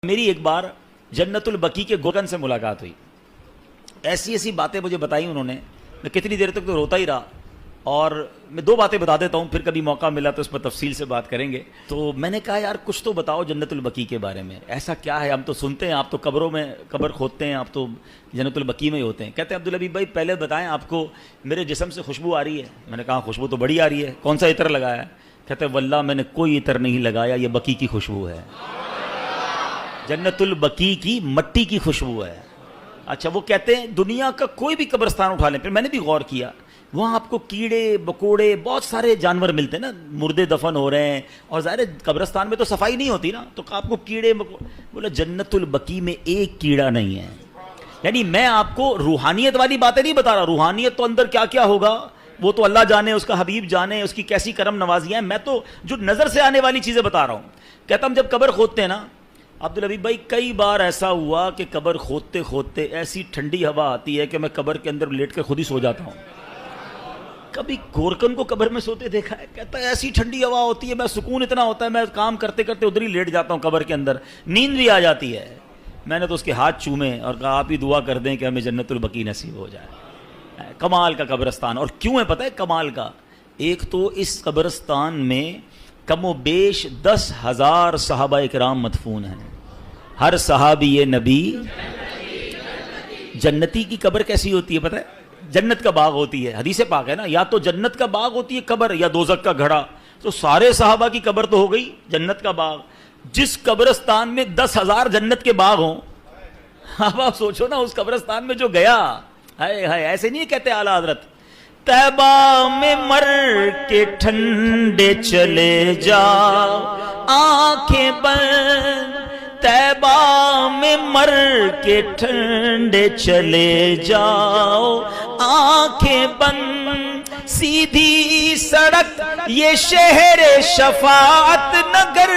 میری ایک بار جنت البقیع کے گورکن سے ملاقات ہوئی. ایسی ایسی باتیں مجھے بتائی انہوں نے, میں کتنی دیر تک تو روتا ہی رہا. اور میں دو باتیں بتا دیتا ہوں, پھر کبھی موقع ملا تو اس پر تفصیل سے بات کریں گے. تو میں نے کہا یار کچھ تو بتاؤ جنت البقیع کے بارے میں, ایسا کیا ہے؟ ہم تو سنتے ہیں آپ تو قبروں میں قبر کھودتے ہیں, آپ تو جنت البقیع میں ہی ہوتے ہیں. کہتے ہیں عبدالحبیب بھائی پہلے بتائیں آپ کو میرے جسم سے خوشبو آ رہی ہے؟ میں نے کہا خوشبو تو بڑی آ رہی ہے, کون سا عطر لگایا ہے؟ کہتے ہیں واللہ میں نے کوئی عطر نہیں لگایا, یہ بقیع کی خوشبو ہے, جنت البقیع کی مٹی کی خوشبو ہے. اچھا وہ کہتے ہیں دنیا کا کوئی بھی قبرستان اٹھا لیں, پھر میں نے بھی غور کیا, وہاں آپ کو کیڑے مکوڑے بہت سارے جانور ملتے ہیں نا, مردے دفن ہو رہے ہیں, اور ظاہر قبرستان میں تو صفائی نہیں ہوتی نا, تو آپ کو کیڑے بولا جنت البقیع میں ایک کیڑا نہیں ہے. یعنی میں آپ کو روحانیت والی باتیں نہیں بتا رہا, روحانیت تو اندر کیا کیا ہوگا وہ تو اللہ جانے, اس کا حبیب جانے, اس کی کیسی کرم نوازیاں ہیں. میں تو جو نظر سے آنے والی چیزیں بتا رہا ہوں. کہتا ہم جب قبر کھودتے ہیں نا عبدالحبیب بھائی, کئی بار ایسا ہوا کہ قبر کھودتے کھودتے ایسی ٹھنڈی ہوا آتی ہے کہ میں قبر کے اندر لیٹ کر خود ہی سو جاتا ہوں. کبھی گورکن کو قبر میں سوتے دیکھا ہے؟ کہتا ہے ایسی ٹھنڈی ہوا ہوتی ہے, میں سکون اتنا ہوتا ہے, میں کام کرتے کرتے ادھر ہی لیٹ جاتا ہوں قبر کے اندر, نیند بھی آ جاتی ہے. میں نے تو اس کے ہاتھ چومے اور کہا آپ ہی دعا کر دیں کہ ہمیں جنت البقیع نصیب ہو جائے. کمال کا قبرستان. اور کیوں ہے پتہ ہے کمال کا؟ ایک تو اس قبرستان میں کم و بیش 10,000 صحابہ اکرام مدفون ہیں. ہر صحابی نبی جنتی کی قبر کیسی ہوتی ہے پتہ ہے؟ جنت کا باغ ہوتی ہے, حدیث پاک ہے نا, یا تو جنت کا باغ ہوتی ہے قبر یا دوزخ کا گھڑا. تو سارے صحابہ کی قبر تو ہو گئی جنت کا باغ. جس قبرستان میں 10,000 جنت کے باغ ہوں, اب آپ سوچو نا اس قبرستان میں جو گیا, ہائے ہائے, ایسے نہیں کہتے اعلیٰ حضرت طیبہ میں مر کے ٹھنڈے چلے جا آنکھیں بند, طیبہ میں مر کے ٹھنڈے چلے جاؤ آنکھیں بند, سیدھی سڑک یہ شہر شفاعت نگر